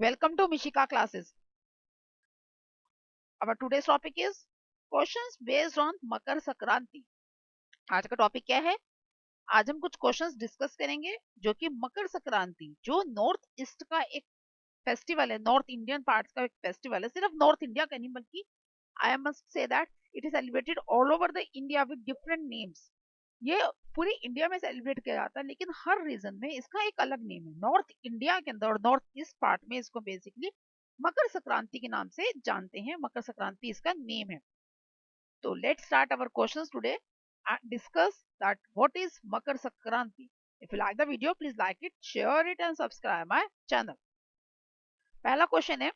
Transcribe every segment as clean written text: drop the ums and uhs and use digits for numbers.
Welcome to Mishika classes. Our today's topic is questions based on Makar Sankranti. आज का topic क्या है? आज हम कुछ क्वेश्चंस डिस्कस करेंगे जो कि मकर संक्रांति जो नॉर्थ ईस्ट का एक फेस्टिवल है, नॉर्थ इंडियन पार्ट्स का एक फेस्टिवल है, सिर्फ नॉर्थ इंडिया का नहीं बल्कि I must say that it is celebrated all over the India with different names. ये पूरी इंडिया में सेलिब्रेट किया जाता है लेकिन हर रीजन में इसका एक अलग नेम है. नॉर्थ इंडिया के अंदर और नॉर्थ ईस्ट पार्ट में इसको बेसिकली मकर संक्रांति के नाम से जानते हैं. मकर संक्रांति इसका नेम है. तो let's start our questions today and discuss that what is Makar Sankranti. If you like the video, please like it, share it and subscribe my channel. पहला क्वेश्चन है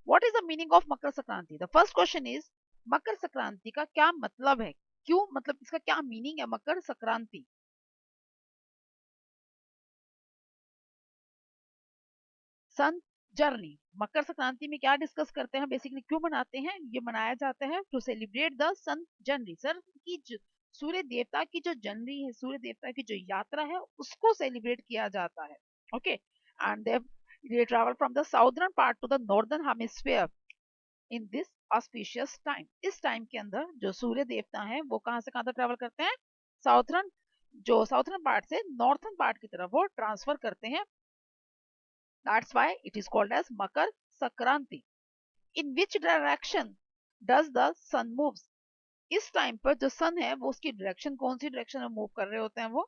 what is the meaning of Makar Sankranti. The first question is Makar Sankranti का क्या मतलब है, क्यों, मतलब इसका क्या मीनिंग है मकर संक्रांति. सन जर्नी. मकर संक्रांति में क्या डिस्कस करते हैं, बेसिकली क्यों मनाते हैं, ये मनाया जाता है to celebrate the sun journey. सर की सूर्य देवता की जो जर्नी है, सूर्य देवता की जो यात्रा है उसको सेलिब्रेट किया जाता है. Okay, and they travel from the southern part two the northern hemisphere in this auspicious time. इस टाइम के अंदर जो सूर्य देवता है वो कहां से कहां तक ट्रैवल करते हैं, साउथर्न, जो साउथर्न पार्ट से नॉर्थर्न पार्ट की तरफ वो ट्रांसफर करते हैं. That's why it is called as Makar Sankranti. In which direction does the sun moves? इस टाइम पर जो सन है वो उसकी डायरेक्शन, कौन सी डायरेक्शन में मूव कर रहे होते हैं वो,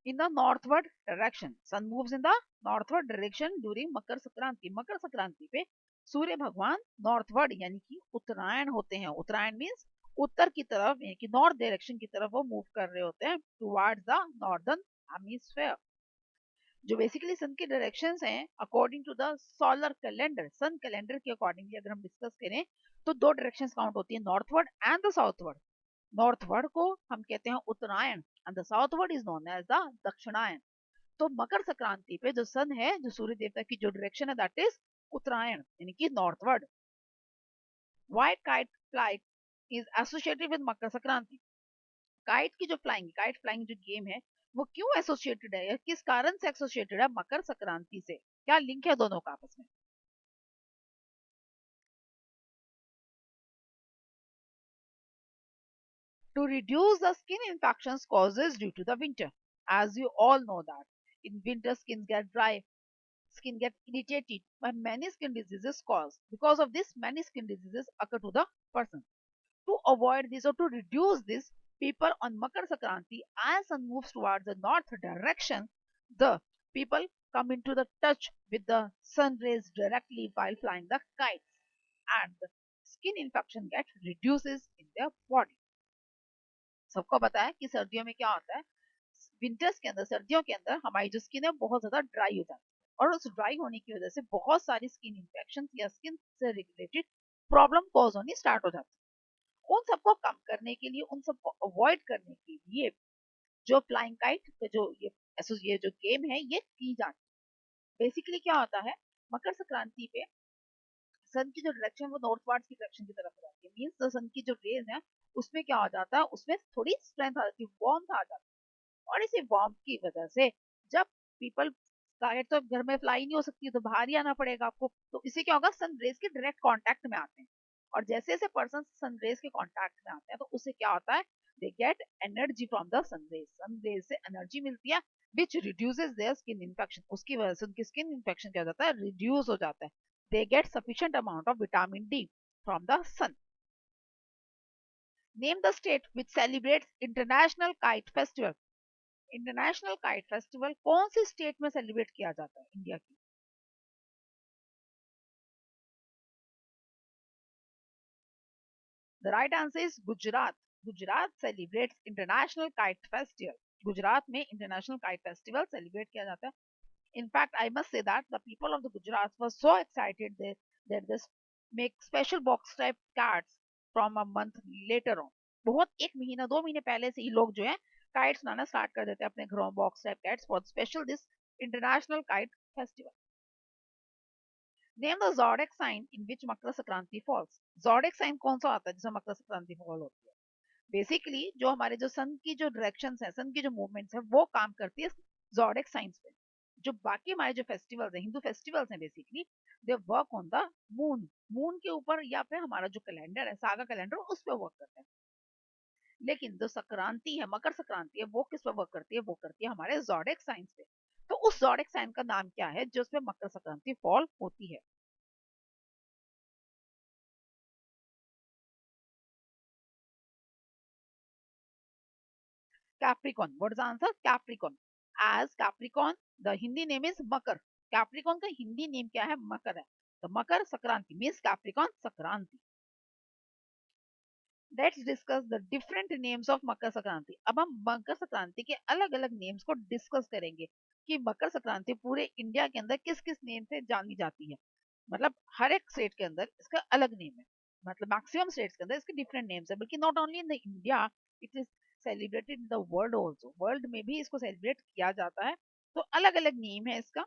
in the northward direction. Sun moves in the northward direction during Makar Sankranti. Makar Sankranti पे सूर्य भगवान नॉर्थवर्ड यानी कि उत्तरायण होते हैं. उत्तरायण मीन्स उत्तर की तरफ यानी कि नॉर्थ डायरेक्शन की तरफ वो मूव कर रहे होते हैं टुवर्ड्स द नॉर्दर्न हेमिस्फीयर. जो बेसिकली सन के डायरेक्शंस हैं according to the solar calendar, sun calendar के अकॉर्डिंगली अगर हम डिस्कस करें तो दो डायरेक्शंस काउंट होती है, northward and the southward. Northward को हम कहते हैं Uttarayan and the southward is known as the Dakshinayan. तो मकर संक्रांति पे जो सन है, जो सूर्य देवता की जो डायरेक्शन है दैट इज उत्तरायण यानी कि northward. Why kite flight is associated with Makar Sankranti. Kite की जो काइट फ्लाइंग जो गेम है वो क्यों एसोसिएटेड है या किस कारण से एसोसिएटेड है मकर संक्रांति से, क्या लिंक है दोनों का आपस में. To reduce the skin infections causes due to the winter. As you all know that in winter skin get dry, skin get irritated by many skin diseases caused. Because of this, many skin diseases occur to the person. To avoid this or to reduce this, people on Makar Sankranti, as sun moves towards the north direction, the people come into the touch with the sun rays directly while flying the kites, and the skin infection get reduces in their body. सबको पता है कि सर्दियों में क्या होता है, winters के अंदर, सर्दियों के अंदर हमारी जो स्किन है बहुत ज्यादा ड्राई हो जाती है और उस ड्राई होने की वजह से बहुत सारी स्किन इन्फेक्शन या स्किन से रिलेटेड प्रॉब्लम कॉज होनी स्टार्ट हो जाती है. उन सबको कम करने के लिए, उन सबको अवॉइड करने के लिए जो फ्लाइंग काइट जो ये जो गेम है ये की जाती है. बेसिकली क्या होता है, मकर संक्रांति पे सन की जो डायरेक्शन वो नॉर्थवर्ड की डायरेक्शन की तरफ हो जाती है. मींस द सन की जो रेज है उसमें क्या हो जाता है, उसमें थोड़ी स्ट्रेंथ आ जाती है, वार्मथ आ जाती है. और इसी वार्मथ की वजह से जब पीपल, डायरेक्ट तो घर में फ्लाई नहीं हो सकती तो बाहर ही आना पड़ेगा आपको, तो इससे क्या होगा, सन रेज के डायरेक्ट कांटेक्ट में आते हैं. और जैसे जैसे पर्सन सन रेज के कांटेक्ट में आते हैं तो उससे क्या होता है, they get energy from the sun rays से एनर्जी मिलती है which reduces their skin infection. उसकी वजह से उनकी स्किन इन्फेक्शन क्या हो जाता है, रिड्यूस हो जाता है. They get sufficient amount of vitamin D from the sun. Name the state which celebrates International Kite Festival. International kite festival कौन सी स्टेट में सेलिब्रेट किया जाता है इंडिया की. The right answer is Gujarat. Gujarat celebrates international kite festival. Gujarat में international kite festival celebrate किया जाता है. In fact, I must say that the people of the Gujarat were so excited that they make special box type cards from a month later on. बहुत एक महीना दो महीने पहले से ही लोग जो है काइट्स बनाना स्टार्ट कर देते हैं अपने घरों, box type kites for special this international kite festival. Name the zodiac sign in which Makar Sankranti falls. zodiac sign कौन सा आता है जिसमें मकर संक्रांति फॉल होती है. बेसिकली जो हमारे जो सन की जो डायरेक्शंस है, सन की जो मूवमेंट्स है, वो काम करती है ज़ोडिएक साइंस पे। जो बाकी हमारे जो फेस्टिवल्स है, हिंदू फेस्टिवल्स हैं, basically they work on the moon, moon के ऊपर, या फिर हमारा जो कैलेंडर है, सागा कैलेंडर, उस पर वर्क करते हैं। लेकिन जो संक्रांति है, मकर संक्रांति है, वो किस पे वर्क करती है? वो करती है हमारे ज़ोडिएक साइंस पे। तो उस ज़ोडिएक साइन का नाम क्या है जो उसपे मकर संक्रांति फॉल होती है? Capricorn. What is the answer? Capricorn. As Capricorn, the Hindi name is Makar. Capricorn का हिंदी नेम क्या है? मकर है। तो Makar Sankranti means Capricorn Sankranti. Let's discuss the different names of Makar Sankranti. अब हम मकर संक्रांति के अलग अलग नेम्स को डिस्कस करेंगे कि मकर संक्रांति पूरे इंडिया के अंदर किस किस नेम से जानी जाती है। मतलब हर एक स्टेट के अंदर इसका अलग नेम है, मतलब मैक्सिमम स्टेट्स के अंदर इसके डिफरेंट नेम्स है, बल्कि not only in the India, it is celebrated in the world also. World में भी इसको सेलिब्रेट किया जाता है। तो अलग अलग नेम है इसका।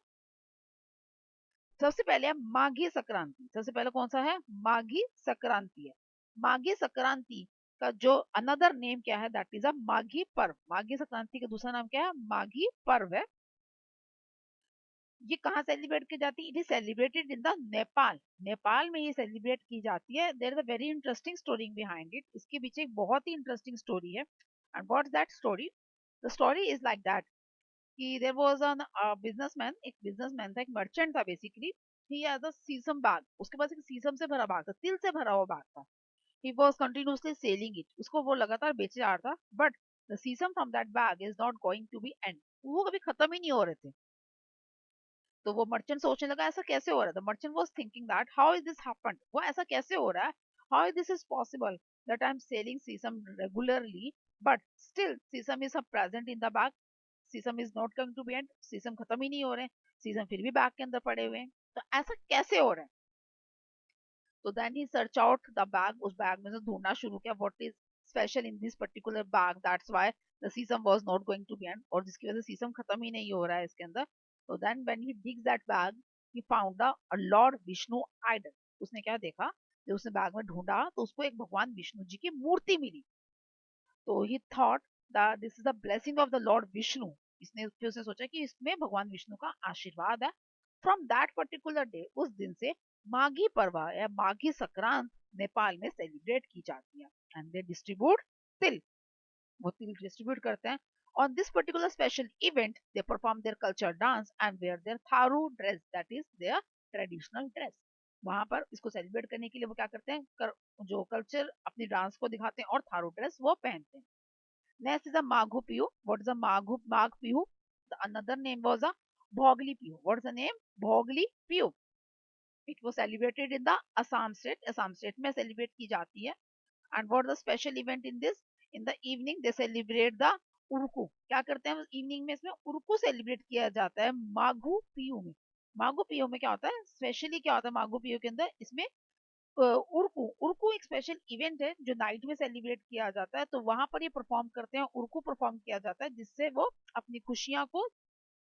सबसे पहले है माघी संक्रांति। सबसे पहले कौन सा है? माघी संक्रांति है। माघी संक्रांति का जो अनदर नेम क्या है? दैट इज अ माघी पर्व। माघी संक्रांति का दूसरा नाम क्या है? माघी पर्व है। ये कहाँ सेलिब्रेट की जाती है? It is celebrated in the Nepal. Nepal में ये सेलिब्रेट की जाती है। There is a very interesting story behind it. इसके पीछे एक बहुत ही इंटरेस्टिंग स्टोरी है। And what is that story? The story is like that कि देयर वाज एन बिजनेसमैन। एक बिजनेसमैन था, एक मर्चेंट था basically. He has a sesame bag. उसके पास एक सीसम से भरा बैग था, तिल से भरा हुआ बैग था। He was continuously selling it. उसको वो लगातार बेचे जा रहा था, but the sesame from that bag is not going to be end. वो कभी खत्म ही नहीं हो रहे थे। तो वो मर्चेंट सोचने लगा ऐसा कैसे हो रहा है। The merchant was thinking that how is this happened, वो ऐसा कैसे हो रहा है, how this is possible that I am selling sesame regularly but still sesame is present in the bag, sesame is not going to be end, sesame खत्म ही नहीं हो रहे हैं, सीसम फिर भी बैग के अंदर पड़े हुए हैं, तो ऐसा कैसे हो रहा है। तो then he search out the bag. उस बैग में से ढूंढना शुरू किया what is special in this particular bag, that's why the sesame was not going to be end, और जिसकी वजह से सीसम खत्म ही नहीं हो रहा है इसके अंदर। तो then when he digs that bag he found a lord Vishnu idol. उसने क्या देखा, जब उसने बैग में ढूंढा तो उसको एक भगवान विष्णु जी की मूर्ति मिली। तो ही thought that this is the blessing of the Lord Vishnu. इसने फिर उसने सोचा कि इसमें भगवान विष्णु का आशीर्वाद है। फ्रॉम दैट पर्टिकुलर डे, उस दिन से माघी पर्व या माघी संक्रांत नेपाल में सेलिब्रेट की जाती है। एंड दे डिस्ट्रीब्यूट तिल, वो तिल डिस्ट्रीब्यूट करते हैं। On this particular special event, they perform their culture dance and wear their tharu dress, that is their traditional dress. वहां पर इसको सेलिब्रेट करने के लिए वो क्या करते हैं, जो कल्चर अपनी डांस को दिखाते हैं और थारू ड्रेस वो पहनते हैं। Next is a Maghu Pihu. What is a Magh Pihu? The another name was a Bhogli Pihu. What is the name? Bhogli Pihu. It was celebrated in the Assam state. Assam state में celebrate की जाती है. And what is the special event in this? In the evening they celebrate the उर्कू। क्या करते हैं evening में? इसमें उर्कू celebrate किया जाता है माघू पीयू में। माघू पीयू में क्या होता है, स्पेशली क्या होता है माघू पीयू के अंदर? इसमें उर्कू, उर्कू एक स्पेशल इवेंट है जो नाइट में सेलिब्रेट किया जाता है। तो वहां पर ये परफॉर्म करते हैं, उर्कू परफॉर्म किया जाता है, जिससे वो अपनी खुशियां को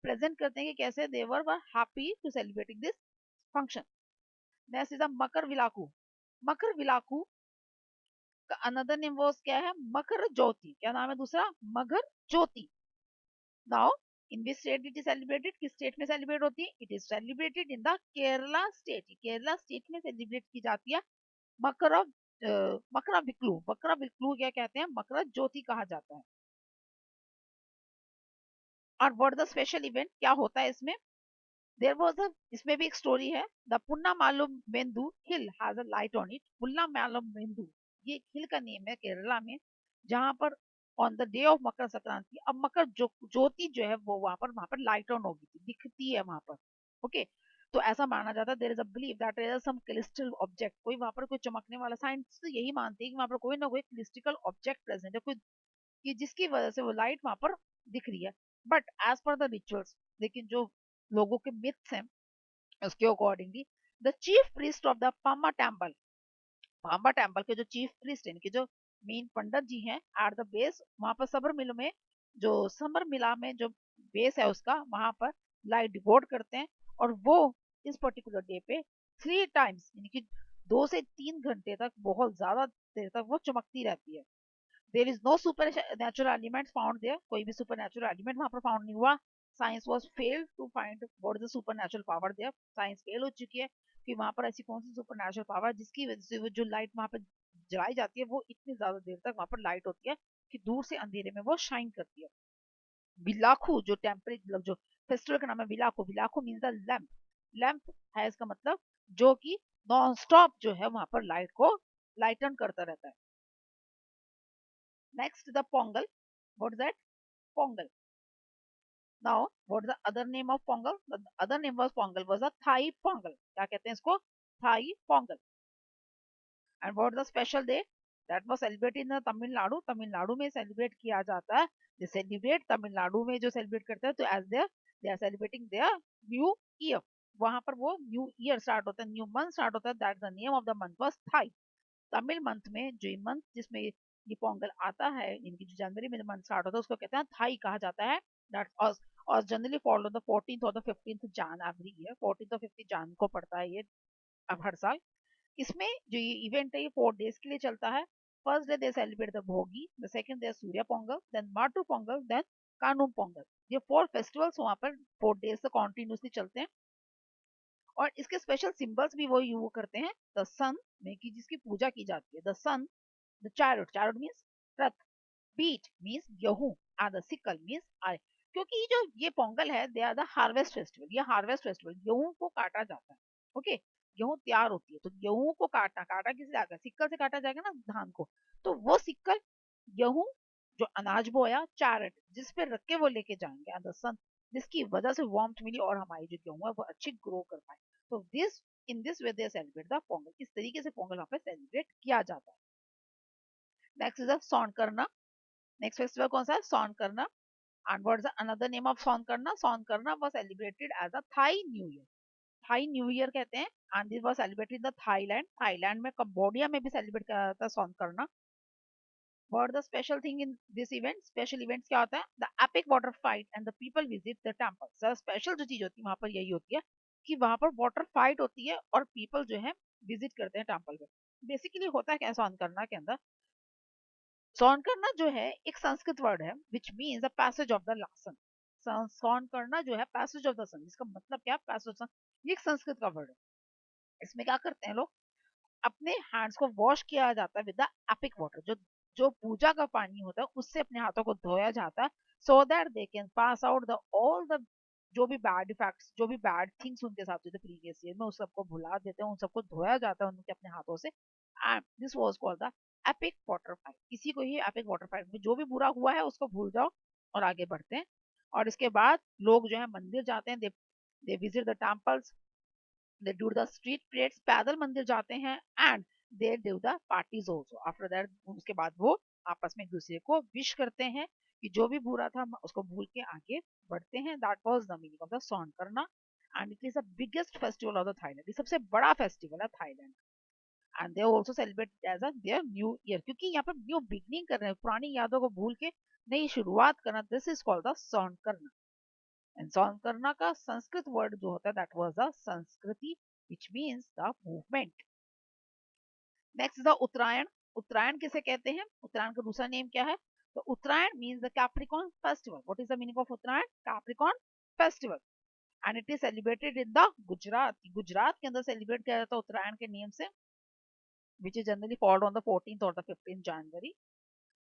प्रेजेंट करते हैं कि कैसे they were happy to celebrating this function. Next is a Makara Vilakku. Makara Vilakku का अनदर नेम वाज क्या है? मकर ज्योति। क्या नाम है दूसरा? Makar Jyoti. Now in which state it is celebrated? किस स्टेट में सेलिब्रेट होती है? It is celebrated in the Kerala state. Kerala state में सेलिब्रेट की जाती है। मकर मकरा विक्लू। मकरा विक्लू क्या कहते हैं? मकर ज्योति कहा जाता है। और व्हाट द स्पेशल इवेंट, क्या होता है इसमें? देयर वाज अ, इसमें भी एक स्टोरी है। The Ponnambalamedu hill has a light on it. Ponnambalamedu, ये एक हिल का नेम है केरला में, जहां पर on the day of Makar Sankranti, अब मकर ज्योति जो है वो वहां पर लाइट ऑन होगी थी, दिखती है वहां पर। ओके, तो ऐसा माना जाता है, there is a believe that there is some crystal object, कोई वहां पर कोई चमकने वाला, साइंटिस्ट यही मानते हैं कि वहां पर कोई ना कोई क्रिस्टिकल ऑब्जेक्ट प्रेजेंट है, कोई कि जिसकी वजह से वो लाइट वहां पर दिख रही है। But as per the rituals, लेकिन जो लोगों के मिथ्स हैं उसके accordingly, the chief priest of the Pampa temple के जो चीफ प्रीस्ट इनके जो मेन पंडित जी हैं, एट द बेस वहां पर सबर मिल में, जो समर मिला में जो बेस है उसका, वहां पर लाइट डिवोट करते हैं। और वो इस पर्टिकुलर डे पे 3 टाइम्स, यानी कि 2 से 3 घंटे तक बहुत ज्यादा देर तक वो चमकती रहती है। There is no super natural elements found there, कोई भी सुपर नेचुरल एलिमेंट वहां पर फाउंड नहीं हुआ. Science was failed to find what is the super natural power there. Science fail हो चुकी है कि वहां पर ऐसी कौन सी सुपर नेचुरल पावर जिसकी वजह से वो जो लाइट वहां पर जलाई जाती है वो इतनी ज्यादा देर तक वहां पर लाइट होती है कि दूर से अंधेरे में वो शाइन करती है. बिलाखू जो टेम्परेचर जो फेस्टिवल का नाम है बिलाखू. बिलाखू मीन्स द लैम्प. लैम्प है इसका मतलब जो कि नॉन स्टॉप जो है वहां पर लाइट को लाइटन करता रहता है. Next the Pongal. What is that? Pongal. Now what is the other name of Pongal? The other name was Pongal was a Thai Pongal. क्या कहते हैं इसको? Thai Pongal. And what the special day that was celebrated in Tamil Nadu. Tamil Nadu में सेलिब्रेट किया जाता है. दे सेलिब्रेट तमिलनाडु में जो सेलिब्रेट करते हैं तो as they are celebrating their new year. वहां पर वो न्यू ईयर स्टार्ट होता है, न्यू मंथ स्टार्ट होता है. That the name of the month was Thai. Tamil month में जो ये मंथ जिसमें ये पोंगल आता है, इनकी जो जनवरी में मंथ स्टार्ट होता है उसको कहते हैं थाई कहा जाता है. दैट्स और जनरली फॉलो द 14th और द 15th जान एवरी ईयर. 14th और 15th जान को पड़ता है ये अब हर साल. इसमें जो ये इवेंट है ये 4 days के लिए चलता है. First day they celebrate the Bhogi, the second day Surya Pongal, then Mattu Pongal, then Kaanum Pongal. ये 4 फेस्टिवल्स वहां पर 4 days से कॉन्टिन्यूसली चलते हैं. और इसके स्पेशल सिंबल्स भी वो यूज करते हैं. द सन में की जिसकी पूजा की जाती है. The sun, the chariot, chariot means रथ, बीट मीन्स गेहूं, एंड द सिकल मीन्स आय. क्योंकि जो ये पोंगल है they are the harvest festival. ये हार्वेस्ट फेस्टिवल गेहूं को काटा जाता है. ओके, गेहूं तैयार होती है तो गेहूं को काटा काटा किसे जाएगा? सिक्कल से काटा जाएगा ना धान को. तो वो सिक्कल गेहूं जो अनाज बोया चैरेट जिस पे रख के वो लेके जाएंगे एंड द सन जिसकी वजह से वार्मथ मिली और हमारी जो गेहूं है वो अच्छी ग्रो कर पाए. तो this in this way they celebrate the Pongal. इस तरीके से पोंगल वहां पे सेलिब्रेट किया जाता है. नेक्स्ट इज सौन करना. नेक्स्ट फेस्टिवल कौन सा है? Songkran. And what is another name of Songkran? Songkran was celebrated as a Thai new year. Thai new year कहते हैं. And this was celebrated in the Thailand. Thailand में Cambodia में भी celebrate किया जाता है सौन करना. What the special thing in this event? Special events क्या होता है? The epic water fight and the people visit the temple. So special जो चीज होती है वहां पर यही होती है कि वहां पर वाटर फाइट होती है और पीपल जो है विजिट करते हैं टेम्पल पे. बेसिकली होता है क्या सौन करना के अंदर? सौन करना जो है एक संस्कृत वर्ड है which means the passage of the sun. सौन करना जो है पैसेज ऑफ द सन, जिसका मतलब क्या? पैसेज ऑफ सन. ये एक संस्कृत का वर्ड है. इसमें क्या करते हैं लोग? अपने हैंड्स को वॉश किया जाता है विद द एपिक वाटर. जो जो पूजा का पानी होता है उससे अपने हाथों को धोया जाता है so that they can pass out the all the जो भी बैड इफेक्ट्स जो भी बैड थिंग्स उनके साथ हुए थे प्रीवियस ईयर में उस सबको भुला देते हैं, उन सबको धोया जाता है उनके अपने हाथों से. And this was called the epic water fight. इसी को ही एपिक वाटर फाइट में जो भी बुरा हुआ है उसको भूल जाओ और आगे बढ़ते हैं. और इसके बाद लोग जो है मंदिर जाते हैं. They visit the temples, they do the street prayers. पैदल मंदिर जाते हैं. And they do the parties also. After that उसके बाद वो आपस में एक दूसरे को विश करते हैं कि जो भी बुरा था उसको भूल के आगे बढ़ते हैं. That was the meaning of the Songkran. And it is the biggest festival of the Thailand. ये सबसे बड़ा फेस्टिवल है Thailand. And they also celebrate as a their new year, क्योंकि यहाँ पर न्यू बिगनिंग कर रहे हैं, पुरानी यादों को भूल के नई शुरुआत करना. This is called the Songkran. And सौन करना का संस्कृत वर्ड जो होता है that was the Sanskriti which means the movement. Next the Uttarayan. Uttarayan किसे कहते हैं? उत्तरायण का दूसरा नेम क्या है? तो Uttarayan means the Capricorn festival. What is the meaning of Uttarayan? Capricorn festival. And it is celebrated in the Gujarat. Gujarat के अंदर सेलिब्रेट किया जाता है उत्तरायण के नेम से which is generally followed on the 14th or the 15th January.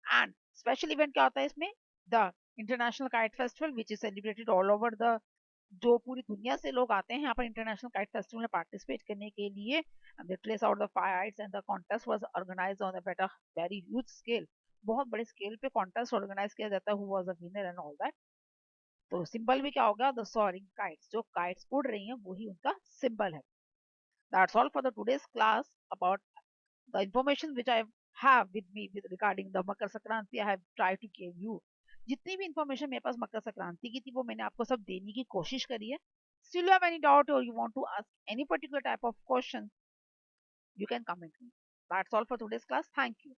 And special event क्या होता है इसमें? The International Kite Festival which is celebrated all over the जो पूरी दुनिया से लोग आते हैं यहाँ पर इंटरनेशनल काइट फेस्टिवल में पार्टिसिपेट करने के लिए. They trace out the fights and the contest was organised on a very huge scale. बहुत बड़े स्केल पे कॉन्टेस्ट ऑर्गेनाइज किया जाता है who was the winner and all that. तो सिंबल भी क्या होगा? The soaring kites. जो काइट्स उड़ रही हैं वही उनका सिंबल है. That's all for the today's class about the information which I have with me with regarding the Makar Sankranti. I have tried to give you जितनी भी इंफॉर्मेशन मेरे पास मकर संक्रांति की थी वो मैंने आपको सब देने की कोशिश करी है. Still you have any doubt or you want to ask any particular type of question, you can comment me. That's all for today's class. Thank you.